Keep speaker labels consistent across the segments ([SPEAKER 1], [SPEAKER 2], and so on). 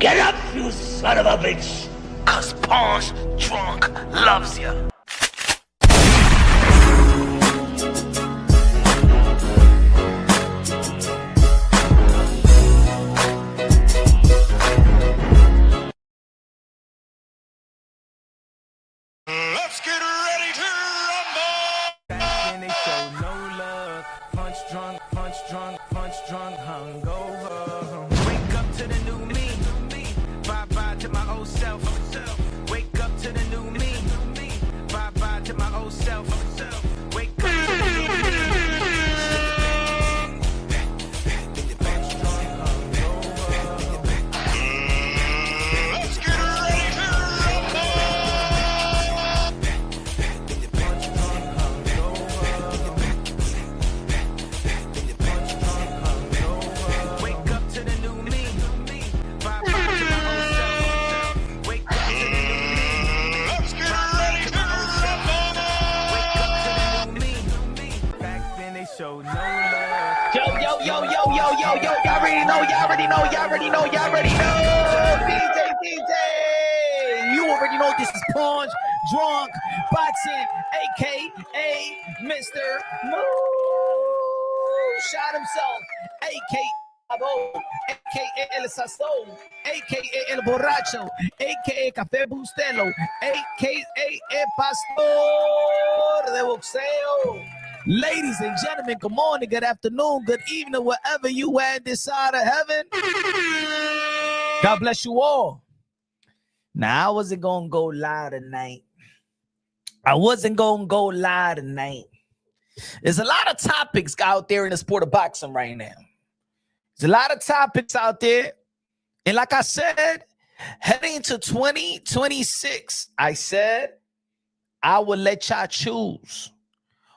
[SPEAKER 1] Get up, you son of a bitch!
[SPEAKER 2] Cause Punch Drunk loves ya.
[SPEAKER 3] Let's get ready to rumble!
[SPEAKER 4] Back then they show no love. Punch drunk, hungover. Wake up to the new me. Bye-bye to my old self. Wake up to the new me. Bye-bye to my old self. Wake up to the new me.
[SPEAKER 3] Let's get ready to rumble!
[SPEAKER 4] Wake up to the new me. Bye-bye to my old self. Wake up to the new me.
[SPEAKER 3] Let's get ready to rumble!
[SPEAKER 4] Wake up to the new me. Back then they showed no love.
[SPEAKER 2] Yo. Y'all already know. DJ. You already know this is Punch Drunk Boxing, a.k.a. Mr. Shot himself, a.k.a. a.k.a. El Sazón, a.k.a. El Borracho, a.k.a. Café Bustelo, a.k.a. El Pastor de Boxeo. Ladies and gentlemen, good morning, good afternoon, good evening, wherever you at this side of heaven. God bless you all. Now, I wasn't going to go live tonight. There's a lot of topics out there in the sport of boxing right now. There's a lot of topics out there. And like I said, heading to 2026, I said I would let y'all choose.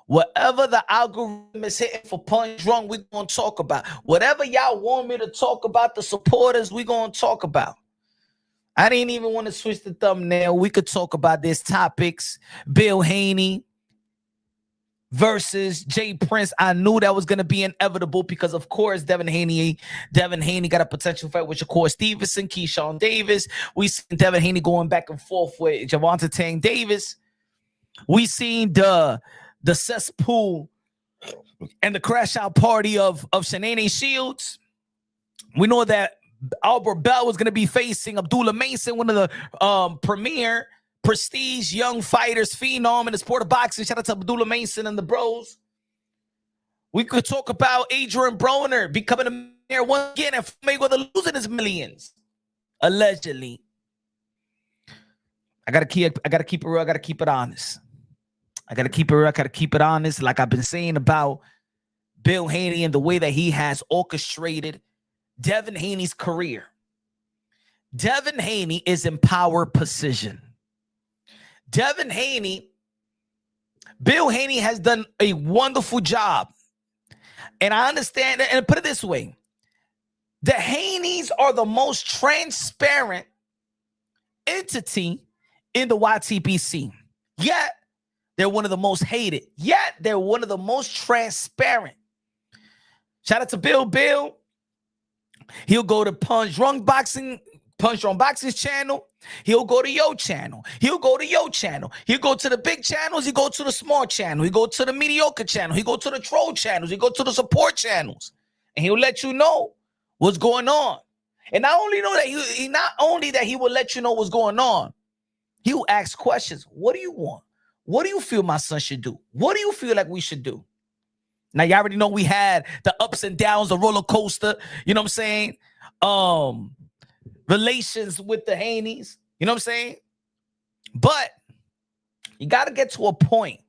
[SPEAKER 2] Whatever the algorithm is hitting for Punch Drunk, we're going to talk about. Whatever y'all want me to talk about, the supporters, we're going to talk about. I didn't even want to switch the thumbnail. We could talk about these topics. Bill Haney versus Jay Prince. I knew that was going to be inevitable because, of course, Devin Haney got a potential fight with Shakur Stevenson, Keyshawn Davis. We seen Devin Haney going back and forth with Javante Tank Davis. We seen the cesspool and the crash out party of Shenanigans Shields. We know that Albert Bell was going to be facing Abdullah Mason, one of the premier prestige young fighters, phenom in the sport of boxing. Shout out to Abdullah Mason and the bros. We could talk about Adrian Broner becoming a millionaire once again and Mayweather losing his millions, allegedly. I gotta keep it real. I gotta keep it honest. Like I've been saying about Bill Haney and the way that he has orchestrated Devin Haney's career. Devin Haney is in power position. Devin Haney, Bill Haney has done a wonderful job. And I understand that, and put it this way. The Haneys are the most transparent entity in the YTBC. Yet, they're one of the most hated. Yet, they're one of the most transparent. Shout out to Bill. He'll go to Punch Drunk Boxing's channel. He'll go to your channel. He'll go to the big channels. He go to the small channel. He go to the mediocre channel. He go to the troll channels. He go to the support channels. And he'll let you know what's going on. And not only that he will let you know what's going on, he will ask questions. What do you want? What do you feel my son should do? What do you feel like we should do? Now, you already know we had the ups and downs, the roller coaster, you know what I'm saying? Relations with the Haneys, you know what I'm saying? But you got to get to a point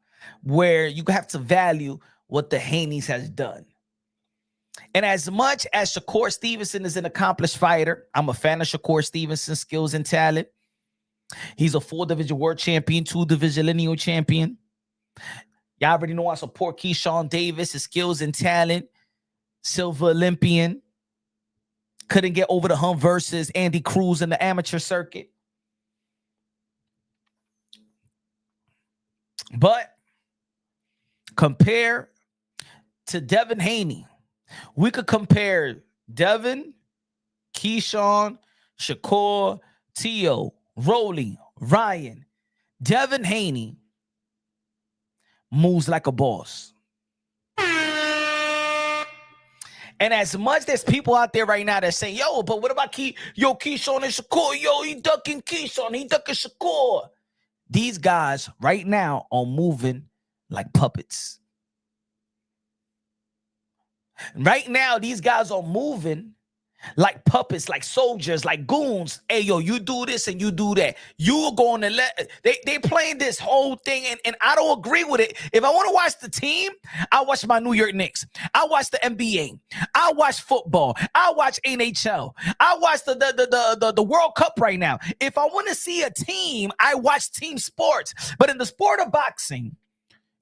[SPEAKER 2] where you have to value what the Haneys has done. And as much as Shakur Stevenson is an accomplished fighter, I'm a fan of Shakur Stevenson's skills and talent. He's a 4-division world champion, 2-division lineal champion. Y'all already know I support Keyshawn Davis, his skills and talent. Silver Olympian. Couldn't get over the hump versus Andy Cruz in the amateur circuit. But compare to Devin Haney. We could compare Devin, Keyshawn, Shakur, Teo, Rolly, Ryan, Devin Haney moves like a boss. And as much as people out there right now that say, yo, but what about Keyshawn and Shakur? Yo, he ducking Keyshawn, he ducking Shakur. These guys right now are moving like puppets. Right now, these guys are moving like puppets, like soldiers, like goons. Hey, yo, you do this and you do that. You're going to they playing this whole thing, and I don't agree with it. If I want to watch the team, I watch my New York Knicks. I watch the NBA. I watch football. I watch NHL. I watch the World Cup right now. If I want to see a team, I watch team sports. But in the sport of boxing,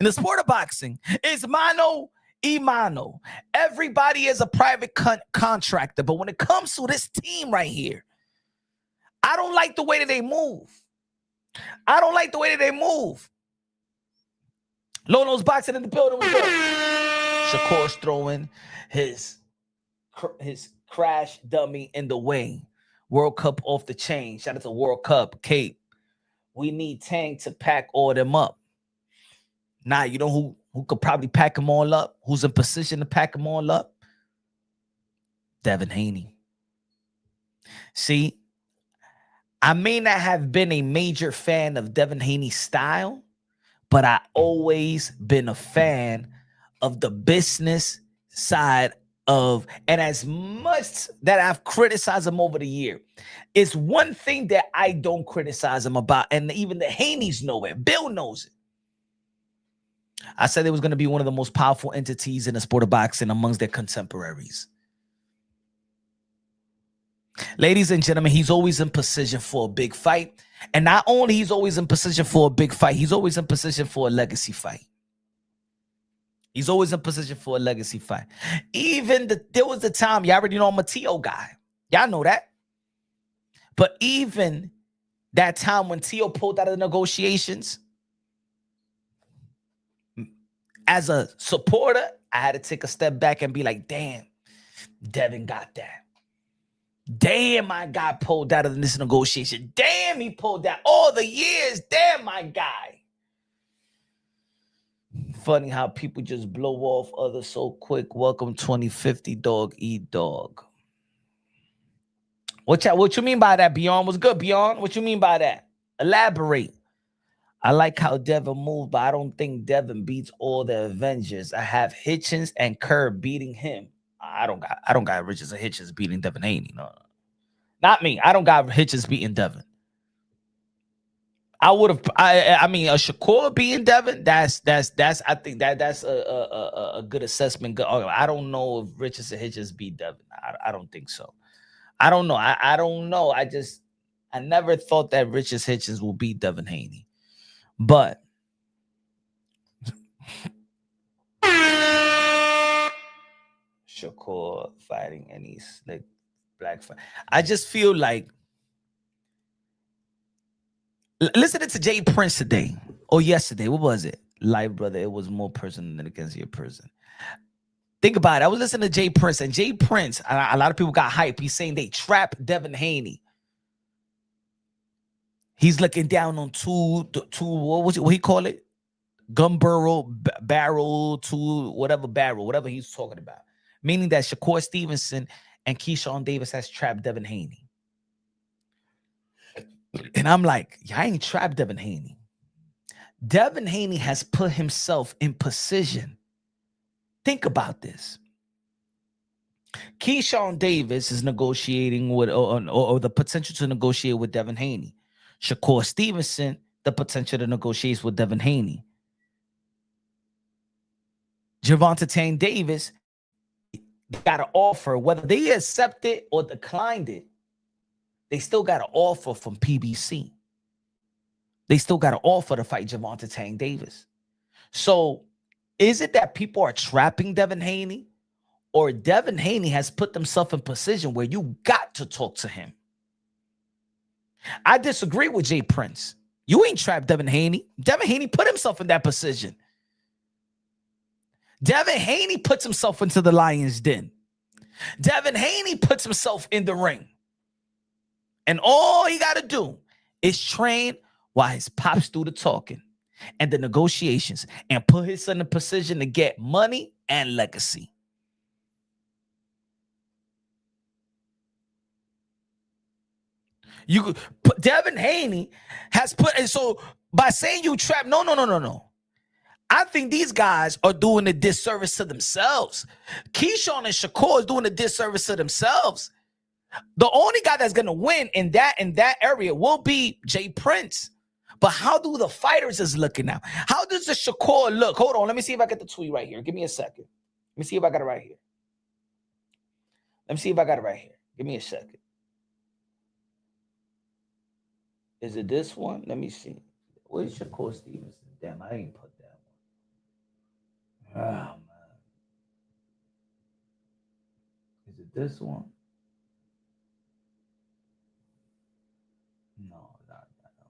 [SPEAKER 2] it's mano y mano. Everybody is a private contractor. But when it comes to this team right here, I don't like the way that they move. Lono's boxing in the building. Shakur's throwing his crash dummy in the way. World Cup off the chain. Shout out to World Cup. Cape. We need Tang to pack all them up. Nah, you know who could probably pack them all up? Who's in position to pack them all up? Devin Haney. See, I may not have been a major fan of Devin Haney's style, but I always been a fan of the business side of, and as much that I've criticized him over the year, it's one thing that I don't criticize him about, and even the Haneys know it. Bill knows it. I said it was going to be one of the most powerful entities in the sport of boxing amongst their contemporaries. Ladies and gentlemen, he's always in position for a big fight. And not only he's always in position for a big fight, he's always in position for a legacy fight. Even there was a time, you already know I'm a Teo guy. Y'all know that. But even that time when Teo pulled out of the negotiations, as a supporter, I had to take a step back and be like, damn, Devin got that. Damn, my guy pulled out of this negotiation. Damn, he pulled out all the years. Damn, my guy. Funny how people just blow off others so quick. Welcome 2050, dog, eat dog. What you mean by that, Beyond? What's good, Beyond? What you mean by that? Elaborate. I like how Devin moved, but I don't think Devin beats all the Avengers. I have Hitchens and Kerr beating him. I don't got Richards and Hitchens beating Devin Haney. No, not me. I don't got Hitchens beating Devin. I would have. I mean, a Shakur beating Devin. That's. I think that's a good assessment. I don't know if Richards and Hitchens beat Devin. I don't think so. I don't know. I don't know. I never thought that Richards Hitchens will beat Devin Haney. But Shakur fighting any slick black fight. I just feel like listening to Jay Prince today or yesterday. What was it? Live, brother. It was more person than against your person. Think about it. I was listening to Jay Prince, and Jay Prince, a lot of people got hype. He's saying they trapped Devin Haney. He's looking down on two. What he call it? Gun barrel, whatever he's talking about. Meaning that Shakur Stevenson and Keyshawn Davis has trapped Devin Haney. And I'm like, y'all ain't trapped Devin Haney. Devin Haney has put himself in position. Think about this. Keyshawn Davis is negotiating with, or the potential to negotiate with Devin Haney. Shakur Stevenson, the potential to negotiate with Devin Haney. Gervonta Tank Davis got an offer, whether they accept it or declined it, they still got an offer from PBC. They still got an offer to fight Gervonta Tank Davis. So is it that people are trapping Devin Haney, or Devin Haney has put himself in position where you got to talk to him? I disagree with Jay Prince. You ain't trapped Devin Haney. Devin Haney put himself in that position. Devin Haney puts himself into the lion's den. Devin Haney puts himself in the ring. And all he got to do is train while his pops do the talking and the negotiations and put his son in a position to get money and legacy. You could put Devin Haney has put, and so by saying you trap, no. I think these guys are doing a disservice to themselves. Keyshawn and Shakur is doing a disservice to themselves. The only guy that's gonna win in that area will be Jay Prince. But how do the fighters is looking now? How does the Shakur look? Hold on, let me see if I get the tweet right here. Give me a second. Let me see if I got it right here. Give me a second. Is it this one? Let me see. Where's Shakur Stevenson? Damn, I ain't put that one. Oh, man. Is it this one? No, not that one.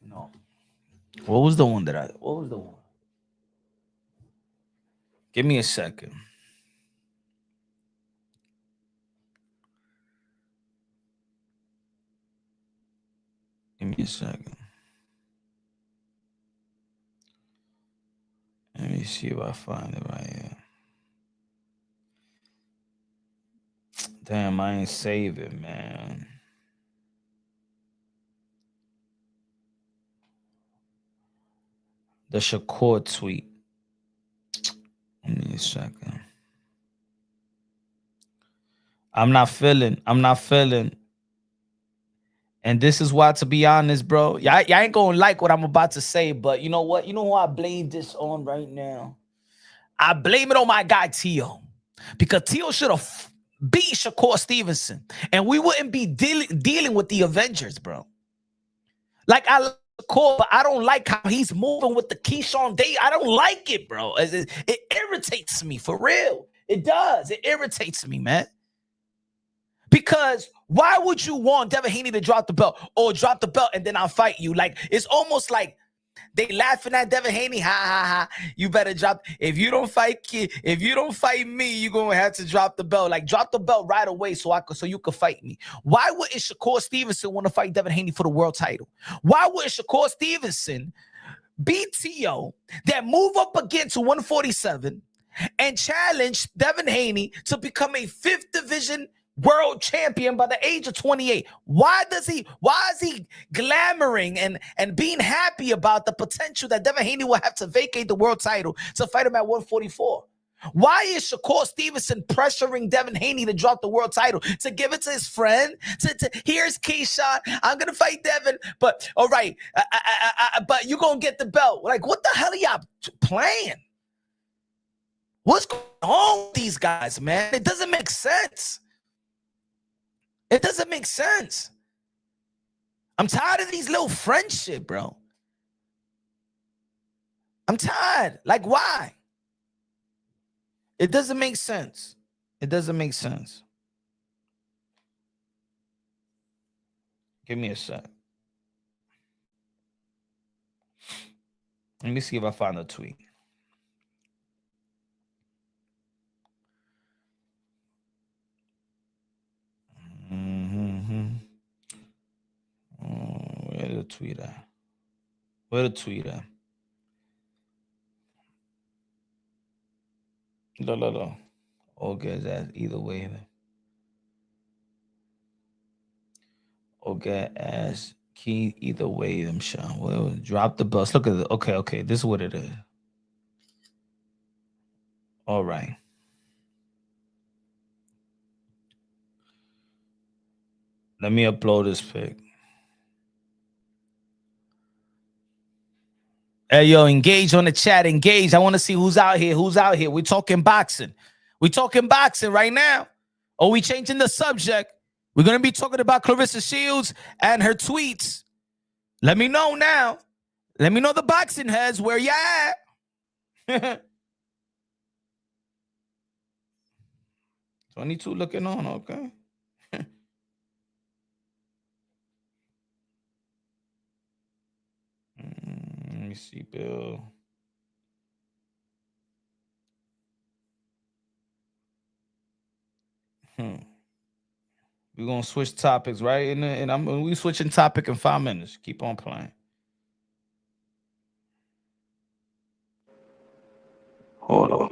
[SPEAKER 2] No. What was the one? Give me a second. Give me a second. Let me see if I find it right here. Damn, I ain't save it, man. The Shakur tweet. Give me a second. I'm not feeling. And this is why, to be honest, bro, y'all ain't gonna like what I'm about to say, but you know what? You know who I blame this on right now? I blame it on my guy, Teo. Because Teo should have beat Shakur Stevenson. And we wouldn't be dealing with the Avengers, bro. Like, I like Shakur, but I don't like how he's moving with the Keyshawn Day. I don't like it, bro. It irritates me, for real. It does. It irritates me, man. Because why would you want Devin Haney to drop the belt or drop the belt and then I'll fight you? Like, it's almost like they laughing at Devin Haney. Ha ha ha. You better drop. If you don't fight me, you're gonna have to drop the belt. Like, drop the belt right away so you could fight me. Why wouldn't Shakur Stevenson want to fight Devin Haney for the world title? Why wouldn't Shakur Stevenson beat Teo, then move up again to 147 and challenge Devin Haney to become a 5th division world champion by the age of 28? Why is he glamoring and being happy about the potential that Devin Haney will have to vacate the world title to fight him at 144? Why is Shakur Stevenson pressuring Devin Haney to drop the world title, to give it to his friend? Here's Keyshawn, I'm gonna fight Devin, but all right, but you gonna get the belt. Like, what the hell are y'all playing? What's going on with these guys, man? It doesn't make sense. It doesn't make sense. I'm tired of these little friendship, bro. I'm tired. Like, why? It doesn't make sense. It doesn't make sense. Give me a sec. Let me see if I find a tweet. Where the tweet at? No. Okay, that's either way. Okay, as key either way, them Sean. Well, drop the bus. Look at it. Okay. This is what it is. All right. Let me upload this pic. Hey, yo, engage on the chat. Engage. I want to see who's out here. We're talking boxing. We're talking boxing right now. Or we changing the subject. We're going to be talking about Clarissa Shields and her tweets. Let me know now. Let me know, the boxing heads, where you at? 22 looking on, okay. Let me see, Bill. We're gonna switch topics, right? And we switching topic in 5 minutes. Keep on playing.
[SPEAKER 1] Hold on.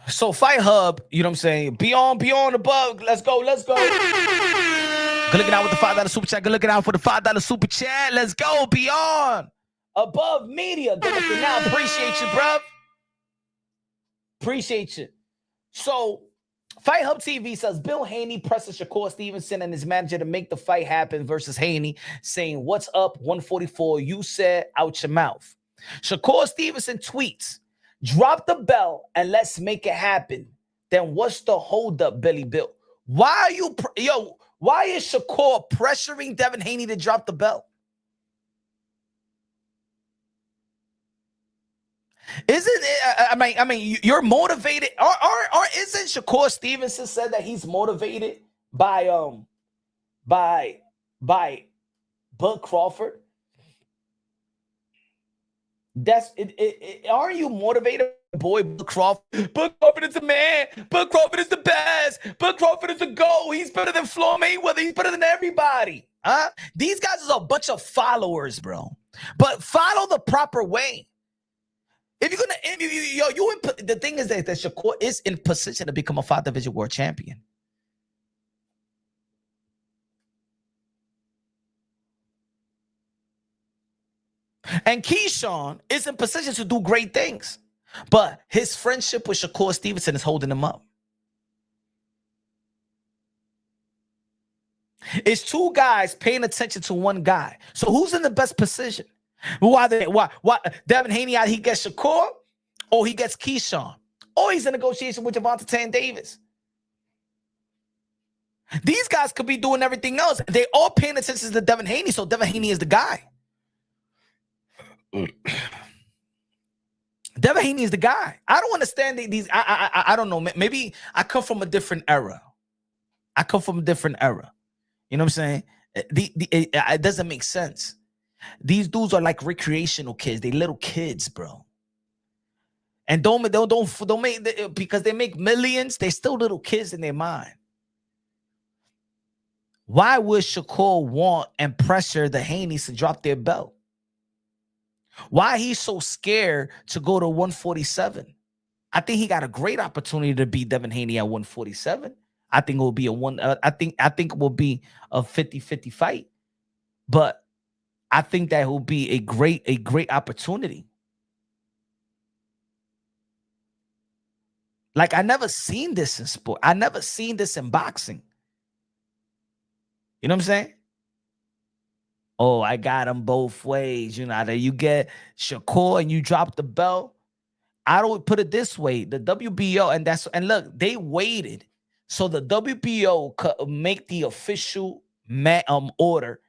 [SPEAKER 2] So Fight Hub, you know what I'm saying? Be on above. Let's go. Good looking out with the $5 super chat. Good looking out for the $5 super chat. Let's go. Beyond above media. Good looking out. Appreciate you, bruv. Appreciate you. So Fight Hub TV says Bill Haney presses Shakur Stevenson and his manager to make the fight happen versus Haney, saying, "What's up, 144? You said out your mouth." Shakur Stevenson tweets, "Drop the bell and let's make it happen." Then what's the holdup, Billy Bill? Why are you, why is Shakur pressuring Devin Haney to drop the bell? Isn't it? I mean, you're motivated. Or isn't Shakur Stevenson said that he's motivated by Bud Crawford? That's it. Aren't you motivated, boy? Bud Crawford. Bud Crawford is the man. Bud Crawford is the best. Bud Crawford is the GOAT. He's better than Floyd Mayweather. He's better than everybody. Huh? These guys are a bunch of followers, bro. But follow the proper way. If you're gonna, the thing is that Shakur is in position to become a 5-division world champion. And Keyshawn is in position to do great things. But his friendship with Shakur Stevenson is holding him up. It's two guys paying attention to one guy. So who's in the best position? Why Devin Haney out, he gets Shakur, or he gets Keyshawn, or he's in negotiation with Javante Tan Davis. These guys could be doing everything else. They all paying attention to Devin Haney, so Devin Haney is the guy. Devin Haney is the guy. I don't understand these. I don't know. Maybe I come from a different era. You know what I'm saying? It doesn't make sense. These dudes are like recreational kids. They little kids, bro. And don't make, because they make millions. They still little kids in their mind. Why would Shakur want and pressure the Haneys to drop their belt? Why he's so scared to go to 147? I think he got a great opportunity to beat Devin Haney at 147. I think it will be it will be a 50-50 fight. But I think that will be a great opportunity. Like, I never seen this in sport. I never seen this in boxing. You know what I'm saying? Oh, I got them both ways. You know, that you get Shakur and you drop the belt. I don't put it this way. The WBO, and look, they waited so the WBO could make the official order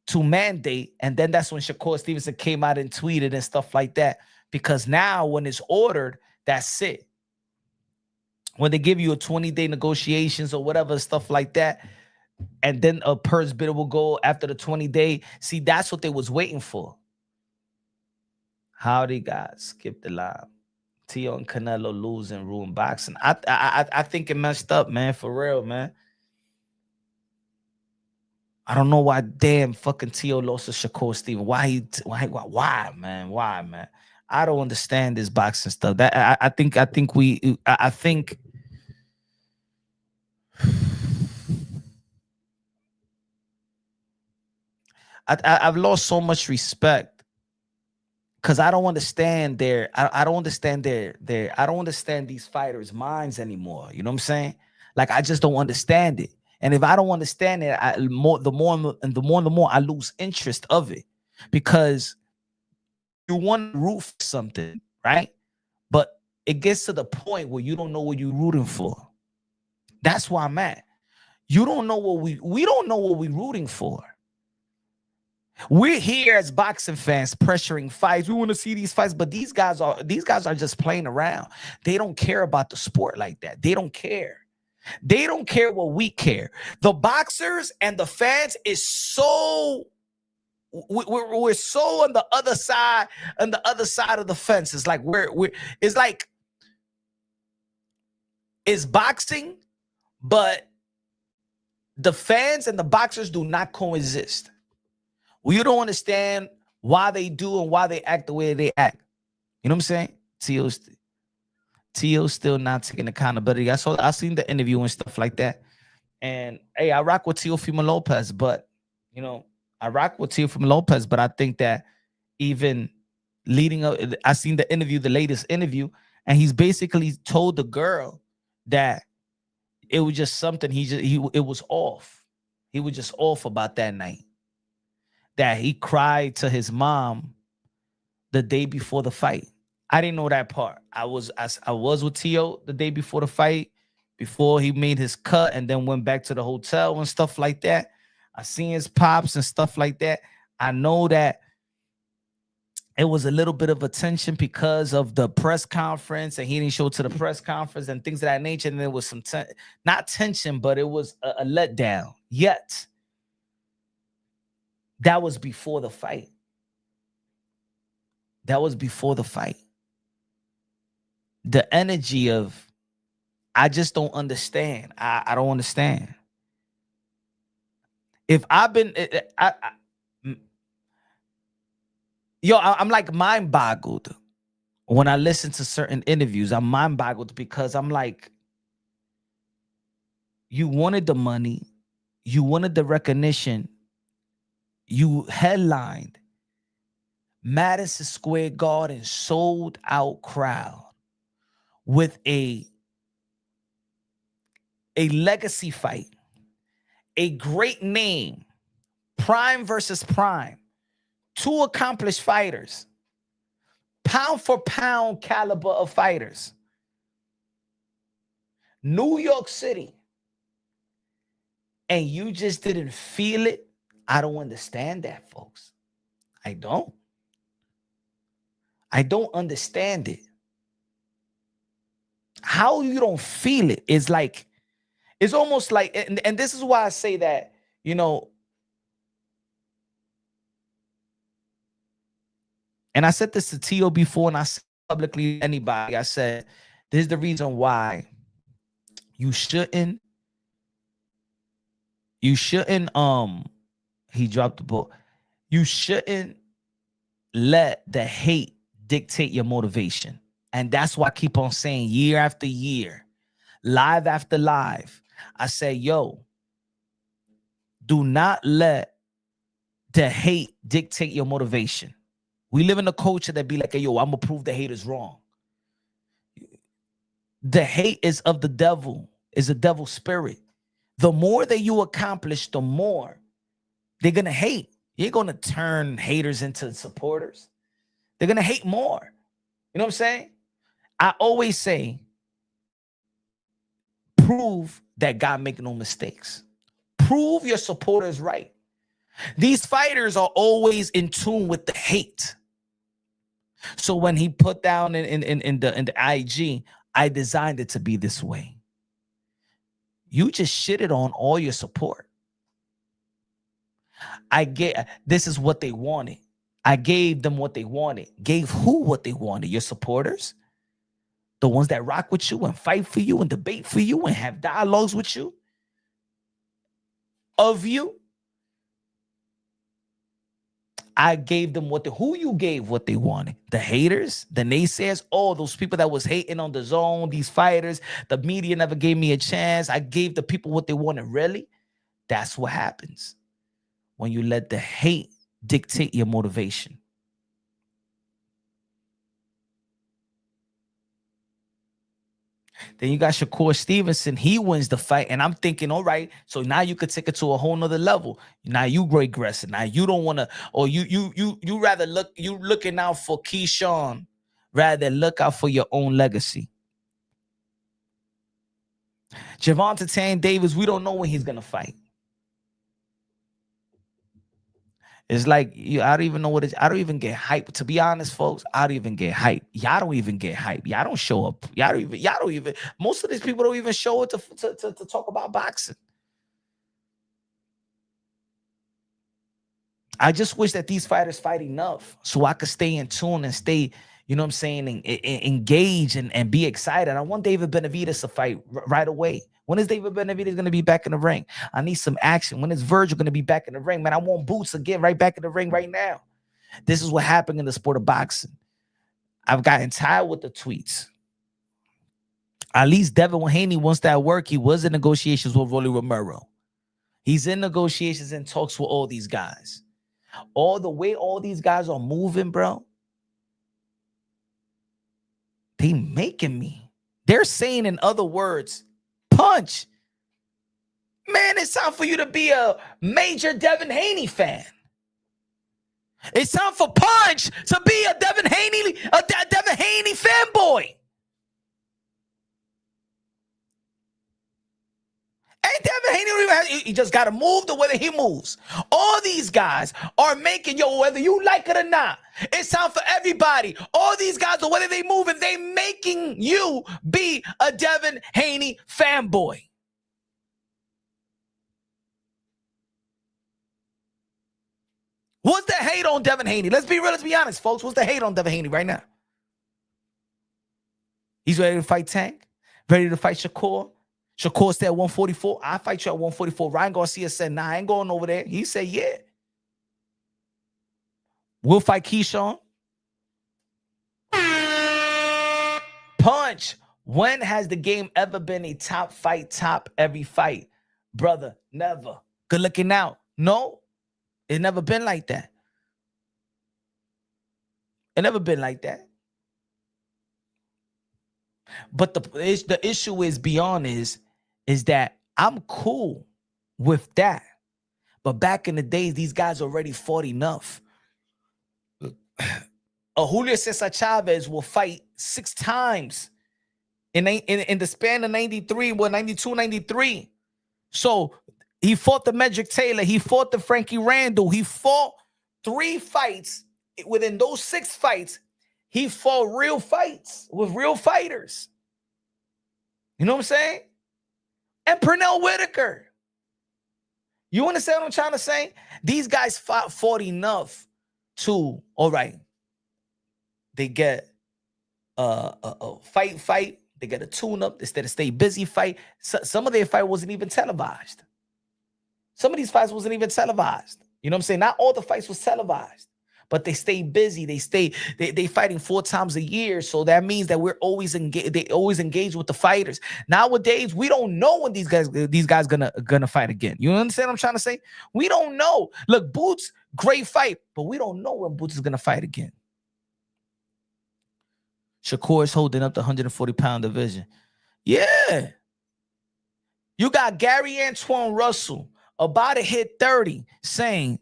[SPEAKER 2] to mandate, and then that's when Shakur Stevenson came out and tweeted and stuff like that. Because now when it's ordered, that's it. When they give you a 20-day negotiations or whatever, stuff like that, and then a purse bid will go after the 20-day. See, that's what they was waiting for. Howdy, guys. Skip the line. Tio and Canelo lose and ruin boxing. I think it messed up, man. For real, man. I don't know why damn fucking Tio lost to Shakur Stevenson. Why, man? Why, man? I don't understand this boxing stuff. That I think I've lost so much respect because I don't understand I don't understand I don't understand these fighters' minds anymore. You know what I'm saying? Like, I just don't understand it. And if I don't understand it, the more I lose interest of it, because you want to root for something, right? But it gets to the point where you don't know what you're rooting for. That's where I'm at. You don't know what we don't know what we're rooting for. We're here as boxing fans pressuring fights. We want to see these fights, but these guys are just playing around. They don't care about the sport like that. They don't care. They don't care what we care. The boxers and the fans is so we're so on the other side of the fence. It's like it's like it's boxing, but the fans and the boxers do not coexist. We don't understand why they do and why they act the way they act. You know what I'm saying? Tio's still not taking accountability. I seen the interview and stuff like that. And hey, I rock with Teofimo Lopez, but I think that even leading up, I seen the latest interview, and he's basically told the girl that it was just something it was off. He was just off about that night. That he cried to his mom the day before the fight. I didn't know that part. I was with Tio the day before the fight, before he made his cut, and then went back to the hotel and stuff like that. I seen his pops and stuff like that. I know that it was a little bit of a tension because of the press conference, and he didn't show to the press conference and things of that nature. And there was some not tension, but it was a letdown. Yet that was before the fight. The energy of, I just don't understand. I don't understand. If I've been, I'm like mind boggled when I listen to certain interviews. I'm mind boggled because I'm like, you wanted the money, you wanted the recognition, you headlined Madison Square Garden, sold out crowd with a legacy fight, a great name, prime versus prime, two accomplished fighters, pound for pound caliber of fighters, New York City, and you just didn't feel it. I don't understand that, folks. I don't understand it. How you don't feel it is like, it's almost like, and this is why I say that, and I said this to Tio before, and I said publicly to anybody, I said, this is the reason why you shouldn't, he dropped the ball. You shouldn't let the hate dictate your motivation. And that's why I keep on saying year after year, live after live, I say, yo, do not let the hate dictate your motivation. We live in a culture that be like, hey, yo, I'm going to prove the haters wrong. The hate is of the devil, is a devil spirit. The more that you accomplish, the more they're going to hate. You're going to turn haters into supporters. They're going to hate more. You know what I'm saying? I always say, prove that God make no mistakes. Prove your supporters right. These fighters are always in tune with the hate. So when he put down in the IG, I designed it to be this way. You just shitted on all your support. This is what they wanted. I gave them what they wanted. Gave who what they wanted? Your supporters? The ones that rock with you and fight for you and debate for you and have dialogues with you? Of you? I gave them who you gave what they wanted? The haters, the naysayers, all those people that was hating on the zone, these fighters, the media never gave me a chance. I gave the people what they wanted. Really? That's what happens when you let the hate dictate your motivation. Then you got Shakur Stevenson. He wins the fight. And I'm thinking, all right, so now you could take it to a whole nother level. Now you regressing. Now you don't want to, or you rather you looking out for Keyshawn rather than look out for your own legacy. Gervonta Davis, we don't know when he's going to fight. It's like I don't even know what it is. I don't even get hype. To be honest, folks, I don't even get hype. Y'all don't even get hype. Y'all don't show up. Y'all don't even. Most of these people don't even show up to talk about boxing. I just wish that these fighters fight enough so I could stay in tune and stay, you know what I'm saying, engage and be excited. I want David Benavidez to fight right away. When is David Benavidez going to be back in the ring? I need some action. When is Virgil going to be back in the ring? Man, I want Boots again right back in the ring right now. This is what happened in the sport of boxing. I've gotten tired with the tweets. At least Devin Haney wants that work. He was in negotiations with Rolly Romero. He's in negotiations and talks with all these guys. All the way all these guys are moving, bro. They making me. They're saying, in other words, Punch. Man, it's time for you to be a major Devin Haney fan. It's time for Punch to be a Devin Haney fanboy. Ain't Devin Haney don't even have, he just got to move the way that he moves. All these guys are making, whether you like it or not, it's time for everybody. All these guys, the way that they move, and they making you be a Devin Haney fanboy. What's the hate on Devin Haney? Let's be real, let's be honest, folks. What's the hate on Devin Haney right now? He's ready to fight Tank, ready to fight Shakur. Shakur said 144. I fight you at 144. Ryan Garcia said, nah, I ain't going over there. He said, yeah. We'll fight Keyshawn. Punch. When has the game ever been a top fight, top every fight? Brother, never. Good looking out. No, it never been like that. It never been like that. But the issue is beyond is that I'm cool with that. But back in the days, these guys already fought enough. Julio Cesar Chavez will fight 6 times in the span of 93, 92, 93. So he fought the Medrick Taylor. He fought the Frankie Randall. He fought 3 fights. Within those 6 fights, he fought real fights with real fighters. You know what I'm saying? And Pernell Whitaker. You understand what I'm trying to say? These guys fought enough to, all right, they get a fight. They get a tune-up instead of stay busy fight. Some of their fight wasn't even televised. Some of these fights wasn't even televised. You know what I'm saying? Not all the fights was televised. But they stay busy. They fighting 4 times a year. So that means that we're always engaged. They always engage with the fighters. Nowadays, we don't know when these guys gonna fight again. You understand what I'm trying to say? We don't know. Look, Boots, great fight, but we don't know when Boots is gonna fight again. Shakur is holding up the 140-pound division. Yeah. You got Gary Antoine Russell about to hit 30 saying,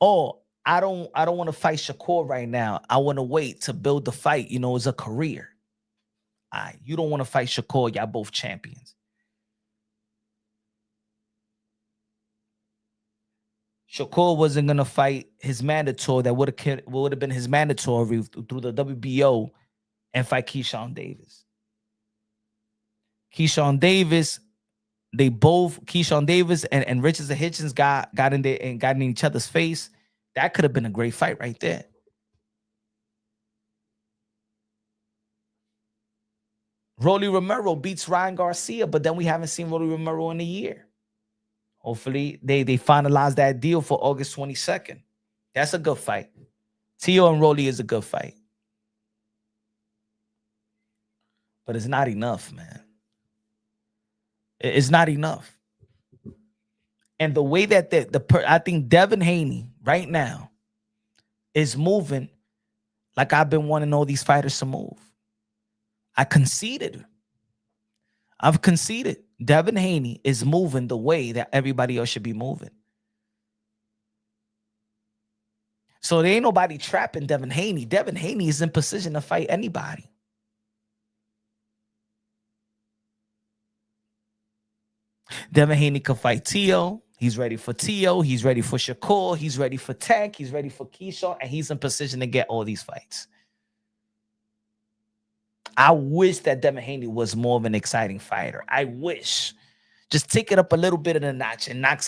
[SPEAKER 2] oh, I don't want to fight Shakur right now. I want to wait to build the fight, as a career. All right, you don't want to fight Shakur. Y'all both champions. Shakur wasn't going to fight his mandatory that would have been his mandatory through the WBO and fight Keyshawn Davis. Keyshawn Davis and Richardson Hitchens got in there and got in each other's face. That could have been a great fight right there. Rolly Romero beats Ryan Garcia, but then we haven't seen Rolly Romero in a year. Hopefully, they finalize that deal for August 22nd. That's a good fight. Teo and Rolly is a good fight. But it's not enough, man. It's not enough. And the way that I think Devin Haney right now is moving like I've been wanting all these fighters to move. I've conceded. Devin Haney is moving the way that everybody else should be moving. So there ain't nobody trapping Devin Haney. Devin Haney is in position to fight anybody. Devin Haney could fight Teo. He's ready for Teo. He's ready for Shakur. He's ready for Tank. He's ready for Keyshawn. And he's in position to get all these fights. I wish that Devin Haney was more of an exciting fighter. I wish. Just take it up a little bit of the notch and knock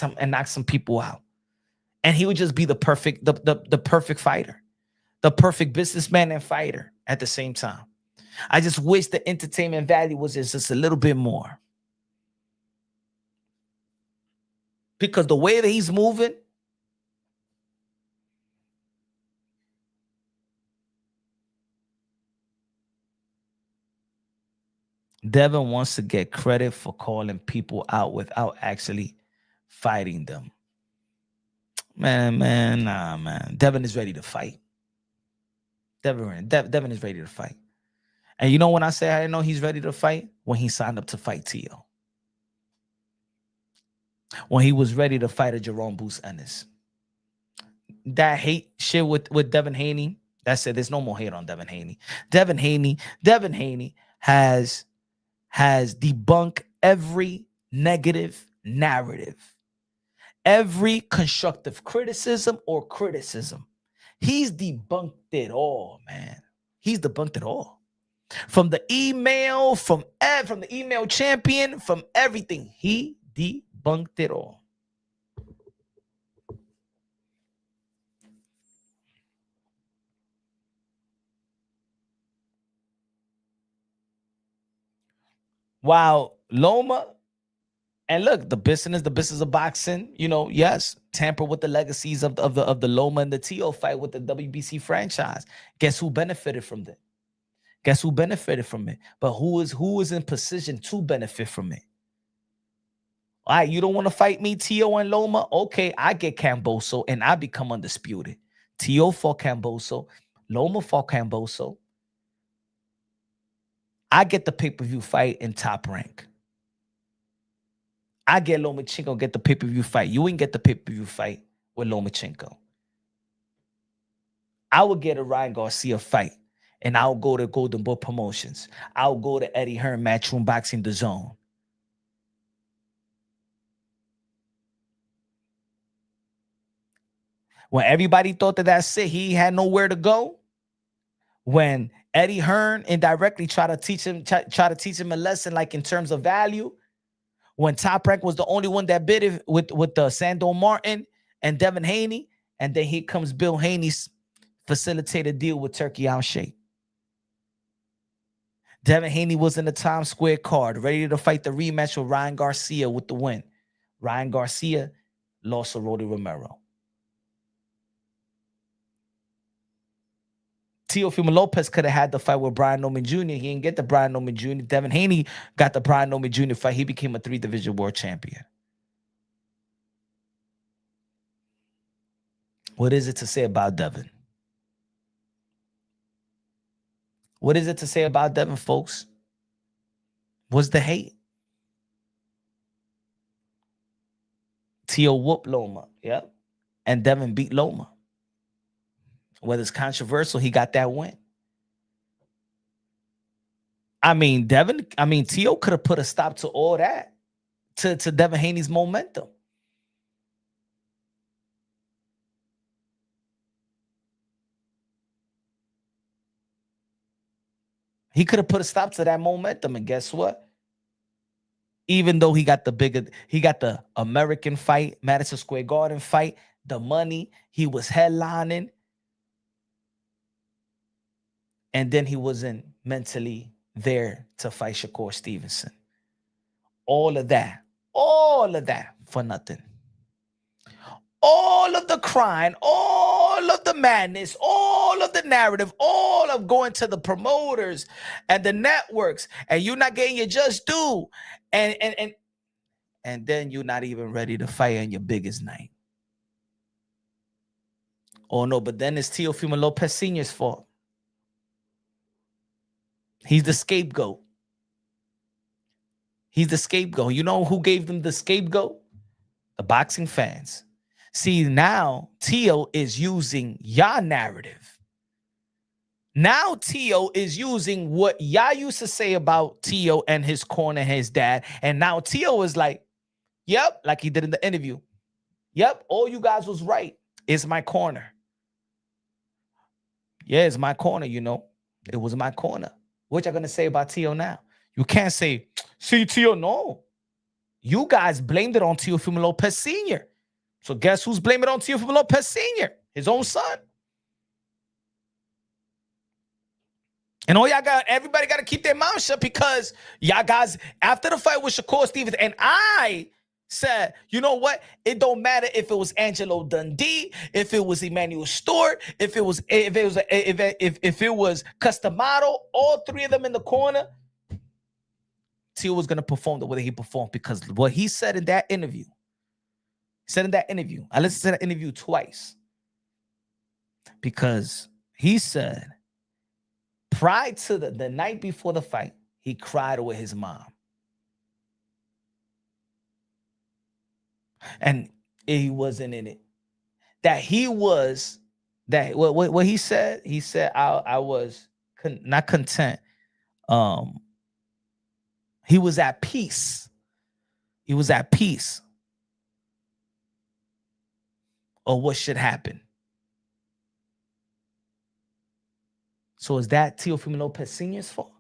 [SPEAKER 2] some people out. And he would just be the perfect fighter. The perfect businessman and fighter at the same time. I just wish the entertainment value was just a little bit more. Because the way that he's moving, Devin wants to get credit for calling people out without actually fighting them. Man. Devin is ready to fight. Devin is ready to fight. And you know when I say I know he's ready to fight? When he signed up to fight Teo. When he was ready to fight a Jerome Boots Ennis. That hate shit with Devin Haney, that's it. There's no more hate on Devin Haney. Devin Haney has debunked every negative narrative, every constructive criticism or criticism. He's debunked it all, man. He's debunked it all. From the email, from the email champion, from everything. He debunked it all. While Loma, and look, the business of boxing, yes, tamper with the legacies of the Loma and the Teo fight with the WBC franchise. Guess who benefited from that? Guess who benefited from it? But who is in position to benefit from it? All right, you don't want to fight me, Teo and Loma? Okay, I get Camboso and I become undisputed. Teo fought Camboso. Loma fought Camboso. I get the pay-per-view fight in Top Rank. I get Lomachenko get the pay-per-view fight. You ain't get the pay-per-view fight with Lomachenko. I would get a Ryan Garcia fight, and I'll go to Golden Boy Promotions. I'll go to Eddie Hearn Matchroom Boxing The Zone. When everybody thought that's it, he had nowhere to go. When Eddie Hearn indirectly try to teach him a lesson, like in terms of value. When Top Rank was the only one that bid it with the Sando Martin and Devin Haney, and then here comes Bill Haney's facilitated deal with Turkey Al Sheikh. Devin Haney was in the Times Square card, ready to fight the rematch with Ryan Garcia with the win. Ryan Garcia lost to Rody Romero. Teofimo Lopez could have had the fight with Brian Norman Jr. He didn't get the Brian Norman Jr. Devin Haney got the Brian Norman Jr. fight. He became a 3-division world champion. What is it to say about Devin? What is it to say about Devin, folks? What's the hate? Teo whooped Loma. Yep. And Devin beat Loma. Whether it's controversial, he got that win. Teo could have put a stop to all that, to Devin Haney's momentum. He could have put a stop to that momentum, and guess what? Even though he got the American fight, Madison Square Garden fight, the money, he was headlining. And then he wasn't mentally there to fight Shakur Stevenson. All of that for nothing. All of the crying, all of the madness, all of the narrative, all of going to the promoters and the networks, and you're not getting your just due. And then you're not even ready to fight on your biggest night. Oh no, but then it's Teofimo Lopez Sr.'s fault. He's the scapegoat. He's the scapegoat. You know who gave them the scapegoat? The boxing fans. See, now Teo is using y'all narrative. Now Teo is using what y'all used to say about Teo and his corner, his dad. And now Teo is like, yep, like he did in the interview. Yep, all you guys was right. It's my corner. Yeah, it's my corner, you know. It was my corner. What y'all gonna say about Teo now? You can't say, see, Teo, no. You guys blamed it on Teofimo Lopez Sr. So guess who's blaming it on Teofimo Lopez Sr.? His own son. And all y'all got, everybody got to keep their mouth shut because y'all guys, after the fight with Shakur Stevenson, and I said, you know what? It don't matter if it was Angelo Dundee, if it was Emmanuel Stewart, if it was Customado, all three of them in the corner, Teo was gonna perform the way that he performed because what he said in that interview. I listened to that interview twice because he said prior to the night before the fight, he cried with his mom. And he wasn't in it. What he said, I was not content. He was at peace. He was at peace. Or what should happen. So is that Teofimo Lopez Sr.'s fault?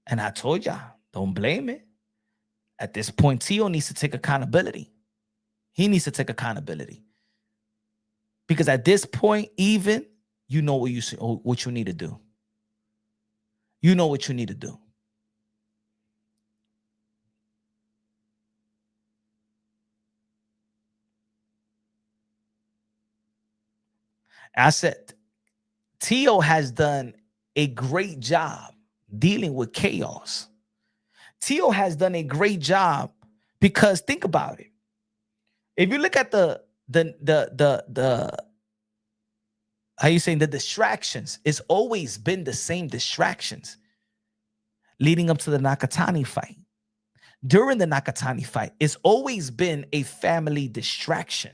[SPEAKER 2] And I told y'all, don't blame it. At this point, Teo needs to take accountability. He needs to take accountability. Because at this point, even, you know what you need to do. You know what you need to do. I said, Teo has done a great job dealing with chaos. Teo has done a great job because think about it. If you look at the how you saying the distractions, it's always been the same distractions leading up to the Nakatani fight. During the Nakatani fight, it's always been a family distraction.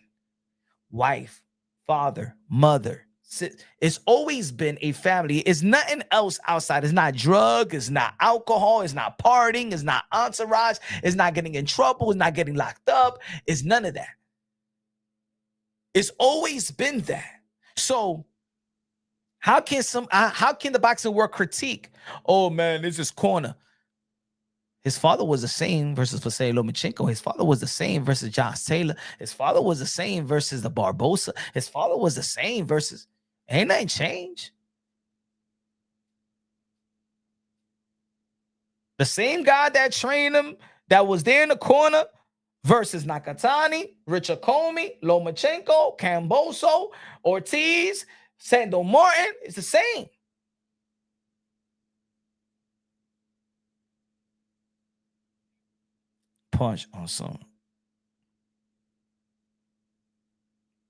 [SPEAKER 2] Wife, father, mother. It's always been a family. It's nothing else outside. It's not drug. It's not alcohol. It's not partying. It's not entourage. It's not getting in trouble. It's not getting locked up. It's none of that. It's always been that. So how can the boxing world critique? Oh man, this is corner. His father was the same versus Vasily Lomachenko. His father was the same versus Josh Taylor. His father was the same versus the Barbosa. His father was the same versus. Ain't nothing changed. The same guy that trained him, that was there in the corner, versus Nakatani, Richard Comey, Lomachenko, Camboso, Ortiz, Sando Martin. It's the same. Punch on some.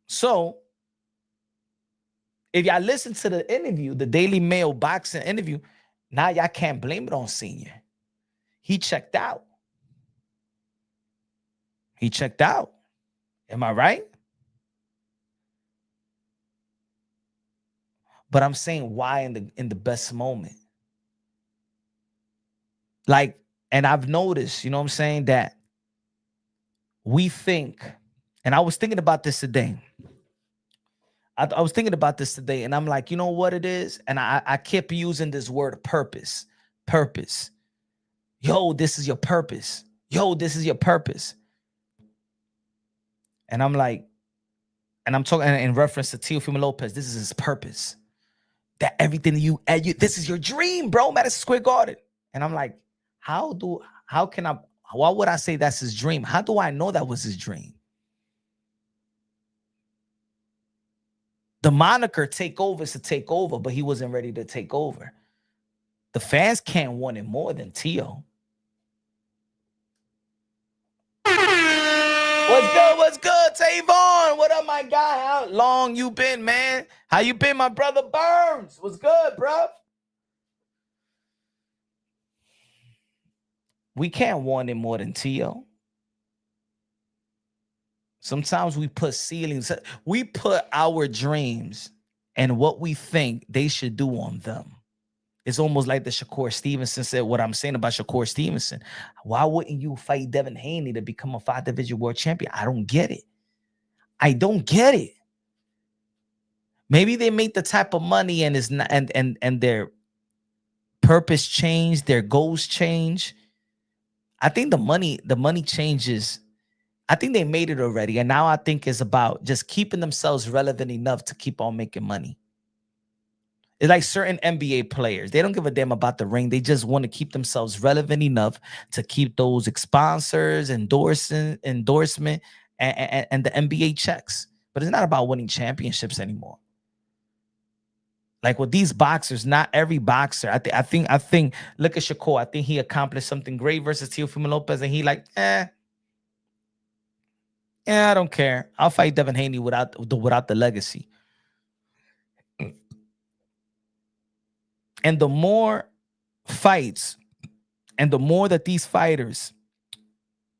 [SPEAKER 2] So, if y'all listen to the interview, the Daily Mail boxing interview, now y'all can't blame it on Senior. He checked out. He checked out. Am I right? But I'm saying why in the best moment. Like, and I've noticed, you know what I'm saying, that we think, and I was thinking about this today. I was thinking about this today, and I'm like, you know what it is? And I kept using this word purpose. Purpose. Yo, this is your purpose. Yo, this is your purpose. And I'm like, and I'm talking in reference to Teofimo Lopez. This is his purpose. That everything this is your dream, bro. Madison Square Garden. And I'm like, why would I say that's his dream? How do I know that was his dream? The moniker takeover is to take over, but he wasn't ready to take over. The fans can't want it more than Teo. What's good? What's good, Tavon? What up, my guy? How long you been, man? How you been, my brother Burns? What's good, bro? We can't want it more than Teo. Sometimes we put ceilings. We put our dreams and what we think they should do on them. It's almost like the Shakur Stevenson said, what I'm saying about Shakur Stevenson. Why wouldn't you fight Devin Haney to become a 5-division world champion? I don't get it. I don't get it. Maybe they make the type of money and is not, and their purpose change, their goals change. I think the money changes. I think they made it already. And now I think it's about just keeping themselves relevant enough to keep on making money. It's like certain NBA players. They don't give a damn about the ring. They just want to keep themselves relevant enough to keep those sponsors, endorsement, and the NBA checks. But it's not about winning championships anymore. Like with these boxers, not every boxer. I think. Look at Shakur. I think he accomplished something great versus Teofimo Lopez, and he like, I don't care. I'll fight Devin Haney without the legacy. And the more fights, and the more that these fighters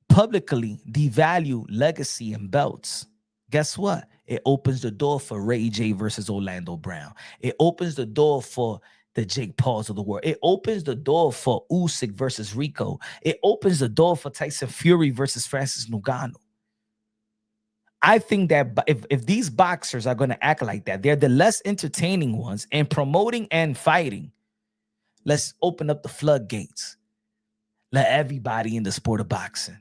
[SPEAKER 2] publicly devalue legacy and belts, guess what? It opens the door for Ray J versus Orlando Brown. It opens the door for the Jake Pauls of the world. It opens the door for Usyk versus Rico. It opens the door for Tyson Fury versus Francis Ngannou. I think that if these boxers are going to act like that, they're the less entertaining ones in promoting and fighting. Let's open up the floodgates. Let everybody in the sport of boxing.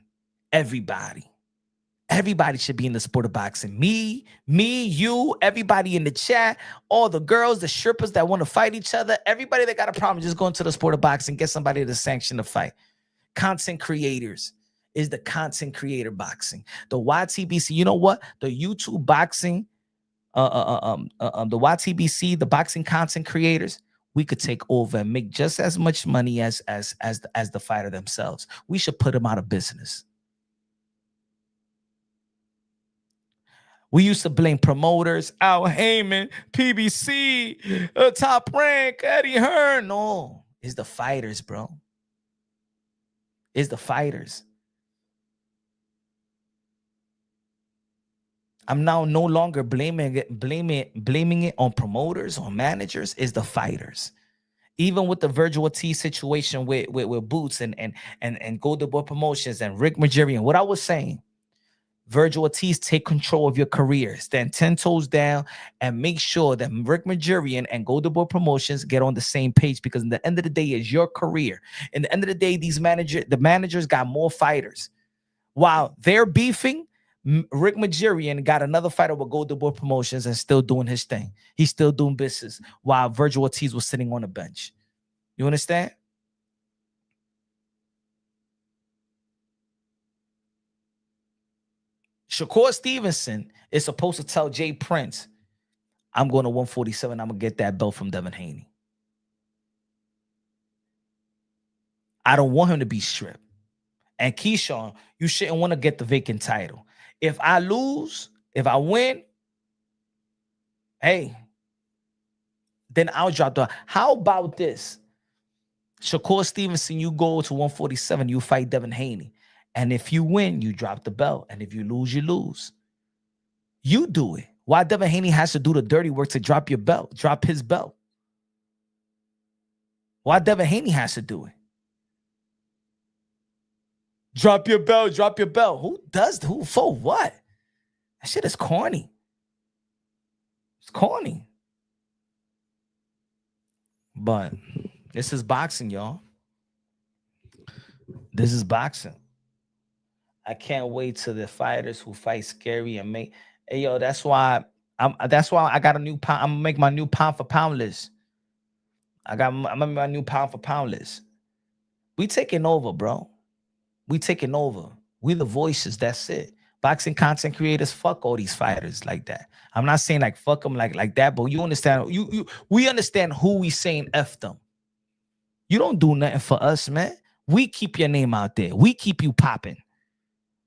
[SPEAKER 2] Everybody should be in the sport of boxing. Me, you, everybody in the chat, all the girls, the Sherpas that want to fight each other, everybody that got a problem, just go into the sport of boxing, get somebody to sanction the fight. Content creators is the content creator boxing. The YTBC, you know what? The YouTube boxing, the YTBC, the boxing content creators, we could take over and make just as much money as the fighter themselves. We should put them out of business. We used to blame promoters, Al Heyman, PBC, Top Rank, Eddie Hearn. No, it's the fighters, bro. It's the fighters. I'm now no longer blaming it on promoters, on managers. It's the fighters. Even with the Virgil Ortiz situation with Boots and Golden Boy Promotions and Rick Majorian, what I was saying, Virgil Ortiz, take control of your career. Stand 10 toes down and make sure that Rick Majorian and Golden Boy Promotions get on the same page, because in the end of the day, it's your career. In the end of the day, the managers got more fighters. While they're beefing, Rick Majorian got another fighter with Golden Boy Promotions and still doing his thing. He's still doing business while Virgil Ortiz was sitting on the bench. You understand? Shakur Stevenson is supposed to tell Jay Prince, I'm going to 147. I'm going to get that belt from Devin Haney. I don't want him to be stripped. And Keyshawn, you shouldn't want to get the vacant title. If I lose, if I win, hey, then I'll drop the. How about this? Shakur Stevenson, you go to 147, you fight Devin Haney. And if you win, you drop the belt. And if you lose, you lose. You do it. Why Devin Haney has to do the dirty work to drop your belt, drop his belt? Why Devin Haney has to do it? Drop your belt, drop your belt. Who does? Who for what? That shit is corny. It's corny. But this is boxing, y'all. This is boxing. I can't wait till the fighters who fight scary and make. Hey, yo, that's why I got a new pound. I'm gonna make my new pound for pound list. I'm gonna make my new pound for pound list. We taking over, bro. We taking over. We the voices. That's it. Boxing content creators, fuck all these fighters like that. I'm not saying like fuck them like that, but you understand. We understand who we saying F them. You don't do nothing for us, man. We keep your name out there. We keep you popping.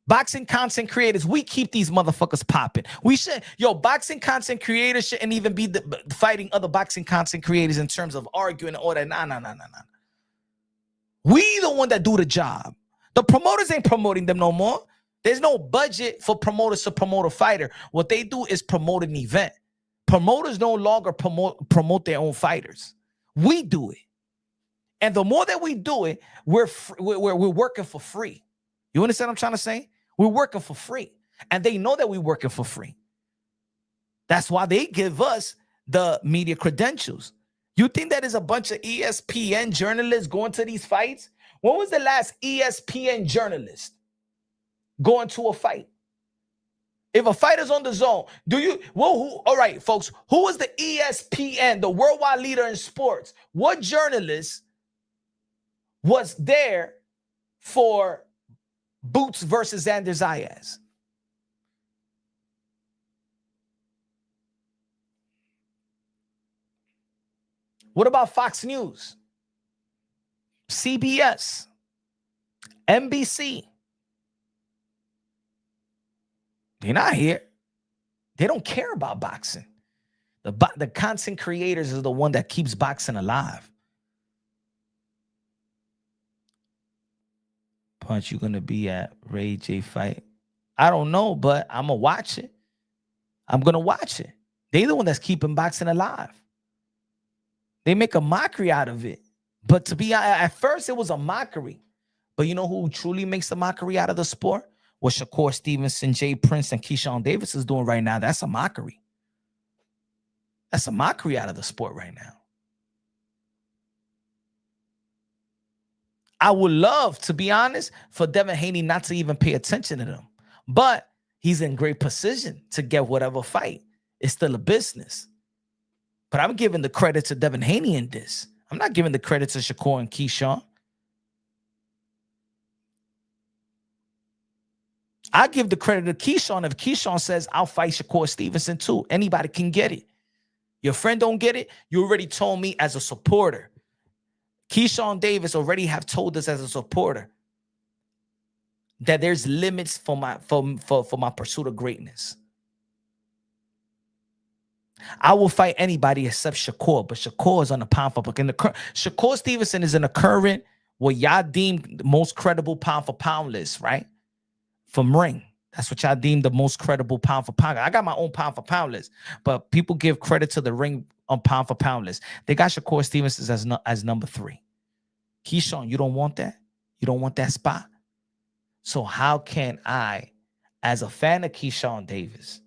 [SPEAKER 2] Boxing content creators, we keep these motherfuckers popping. We should, boxing content creators shouldn't even be fighting other boxing content creators in terms of arguing and all that. Nah. We the one that do the job. The promoters ain't promoting them no more. There's no budget for promoters to promote a fighter. What they do is promote an event. Promoters no longer promote their own fighters. We do it. And the more that we do it, we're working for free. You understand what I'm trying to say? We're working for free. And they know that we're working for free. That's why they give us the media credentials. You think that is a bunch of ESPN journalists going to these fights? When was the last ESPN journalist going to a fight? If a fighter's on the zone, all right, folks, who was the ESPN, the worldwide leader in sports? What journalist was there for Boots versus Xander Zayas? What about Fox News, CBS, NBC? They're not here. They don't care about boxing. The content creators is the one that keeps boxing alive. Punch, you gonna be at Ray J fight? I don't know, but I'm gonna watch it. I'm gonna watch it. They're the one that's keeping boxing alive. They make a mockery out of it. But to be at first, it was a mockery. But you know who truly makes a mockery out of the sport? What Shakur, Stevenson, Jay Prince, and Keyshawn Davis is doing right now. That's a mockery. That's a mockery out of the sport right now. I would love, to be honest, for Devin Haney not to even pay attention to them. But he's in great position to get whatever fight. It's still a business. But I'm giving the credit to Devin Haney in this. I'm not giving the credit to Shakur and Keyshawn. I give the credit to Keyshawn. If Keyshawn says, I'll fight Shakur Stevenson too, anybody can get it. Your friend don't get it, you already told me as a supporter. Keyshawn Davis already have told us as a supporter that there's limits for my pursuit of greatness. I will fight anybody except Shakur, but Shakur is on the pound for pound. Shakur Stevenson is in the current, what y'all deem the most credible pound for pound list, right? From Ring. That's what y'all deem the most credible pound for pound. I got my own pound for pound list, but people give credit to the Ring on pound for pound list. They got Shakur Stevenson as number 3. Keyshawn, you don't want that? You don't want that spot? So how can I, as a fan of Keyshawn Davis,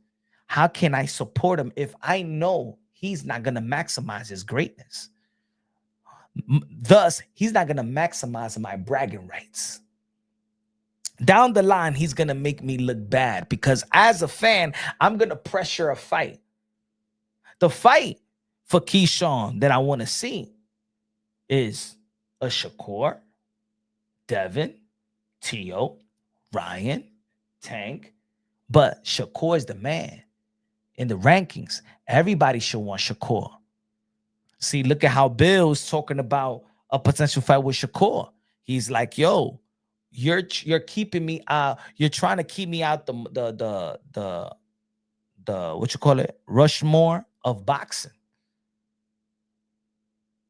[SPEAKER 2] how can I support him if I know he's not going to maximize his greatness? Thus, he's not going to maximize my bragging rights. Down the line, he's going to make me look bad because as a fan, I'm going to pressure a fight. The fight for Keyshawn that I want to see is a Shakur, Devin, Teo, Ryan, Tank. But Shakur is the man. In the rankings, everybody should want Shakur. See, look at how Bill's talking about a potential fight with Shakur. He's like, yo, you're keeping me out. You're trying to keep me out the what you call it, Rushmore of boxing.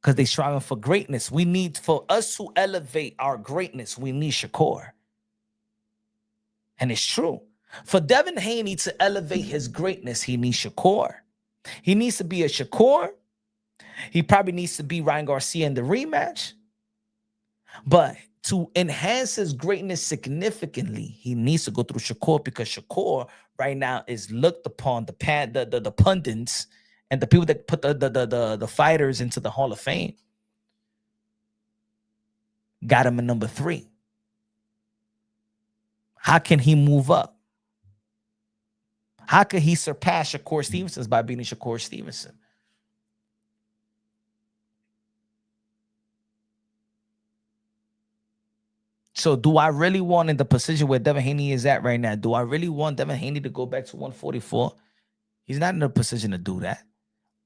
[SPEAKER 2] Because they striving for greatness. We need, for us to elevate our greatness, we need Shakur. And it's true. For Devin Haney to elevate his greatness, he needs Shakur. He needs to be a Shakur. He probably needs to be Ryan Garcia in the rematch. But to enhance his greatness significantly, he needs to go through Shakur because Shakur right now is looked upon the pundits and the people that put the fighters into the Hall of Fame. Got him at number 3. How can he move up? How could he surpass Shakur Stevenson by beating Shakur Stevenson? So do I really want, in the position where Devin Haney is at right now, do I really want Devin Haney to go back to 144? He's not in a position to do that.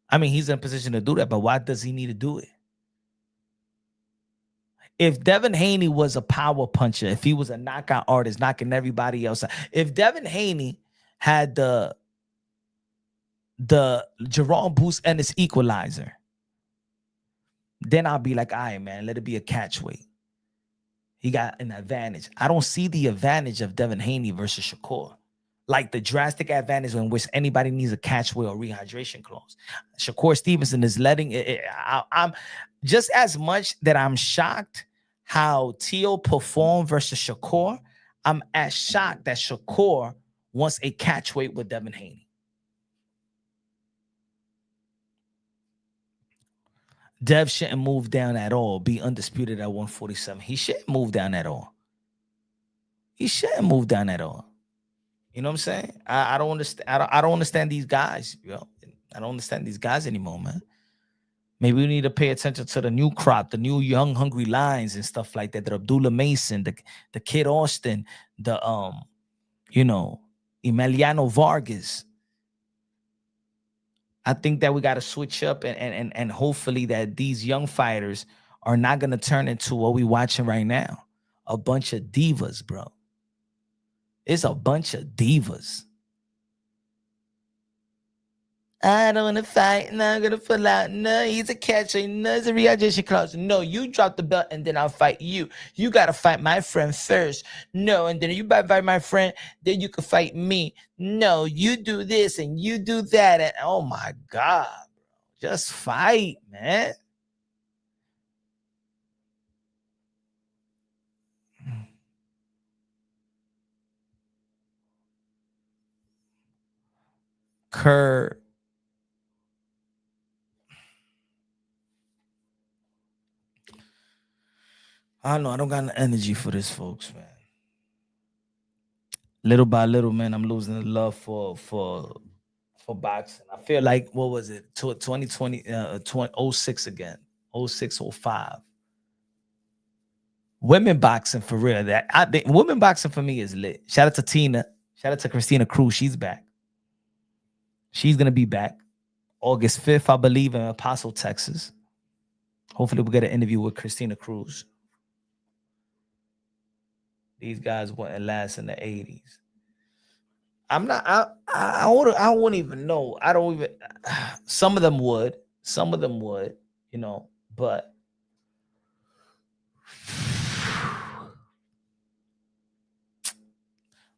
[SPEAKER 2] I mean, he's in a position to do that, but why does he need to do it? If Devin Haney was a power puncher, if he was a knockout artist, knocking everybody else out, if Devin Haney had the Jerome Boost and his equalizer, then I'll be like, all right, man, let it be a catch weight. He got an advantage. I don't see the advantage of Devin Haney versus Shakur. like the drastic advantage in which anybody needs a catchway or rehydration clause. Shakur Stevenson is letting it. I'm just as much that I'm shocked how Teo performed versus Shakur. I'm as shocked that Shakur wants a catchweight with Devin Haney. Dev shouldn't move down at all, be undisputed at 147. He shouldn't move down at all. He shouldn't move down at all. You know what I'm saying? I don't understand. I don't understand these guys, yo. I don't understand these guys anymore, man. Maybe we need to pay attention to the new crop, the new young, hungry lions and stuff like that. The Abdullah Mason, the Kid Austin, the Emiliano Vargas. I think that we got to switch up and hopefully that these young fighters are not going to turn into what we watching right now. A bunch of divas, bro. It's a bunch of divas. I don't want to fight. No, I'm going to pull out. No, he's a catcher. No, it's a rehydration clause. No, you drop the belt and then I'll fight you. You got to fight my friend first. No, and then you fight my friend, then you can fight me. No, you do this and you do that. And oh my God, bro. Just fight, man. Kerr. I don't know. I don't got the energy for this, folks, man. Little by little, man, I'm losing the love for boxing. I feel like, what was it? 2020, 06 again. 06, 05. Women boxing for real. Women boxing for me is lit. Shout out to Tina. Shout out to Christina Cruz. She's back. She's going to be back August 5th, I believe, in Apostle, Texas. Hopefully we'll get an interview with Christina Cruz. These guys wouldn't last in the 80s. I'm not, I wouldn't even know. I don't even, some of them would, but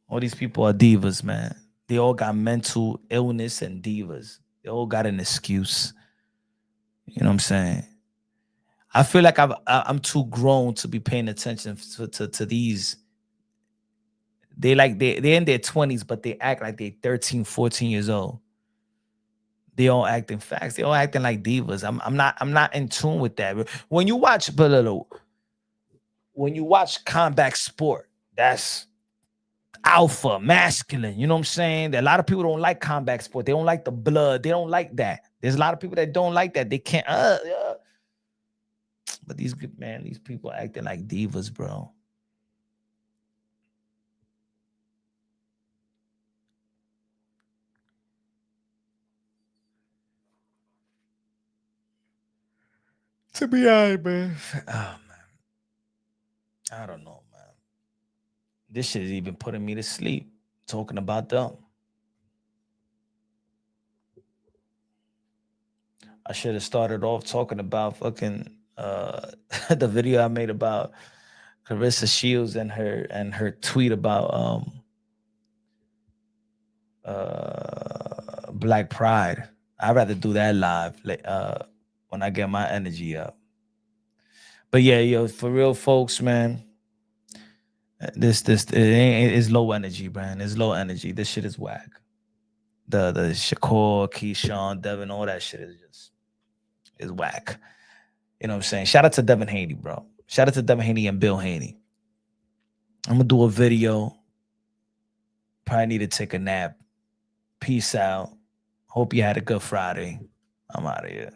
[SPEAKER 2] all these people are divas, man. They all got mental illness and divas. They all got an excuse. You know what I'm saying? I feel like I'm too grown to be paying attention to these. They're in their 20s, but they act like they're 13, 14 years old. They all acting facts. They all acting like divas. I'm not in tune with that. When you watch combat sport, that's alpha, masculine. You know what I'm saying? A lot of people don't like combat sport. They don't like the blood. They don't like that. There's a lot of people that don't like that. They can't. But these people acting like divas, bro. To be honest, man. Oh, man. I don't know, man. This shit is even putting me to sleep, talking about them. I should have started off talking about fucking the video I made about Clarissa Shields and her tweet about Black Pride. I'd rather do that live when I get my energy up. But yeah, yo, for real, folks, man. It's low energy, man. It's low energy. This shit is whack. The Shakur, Keyshawn, Devin, all that shit is whack. You know what I'm saying? Shout out to Devin Haney, bro. Shout out to Devin Haney and Bill Haney. I'm gonna do a video. Probably need to take a nap. Peace out. Hope you had a good Friday. I'm out of here.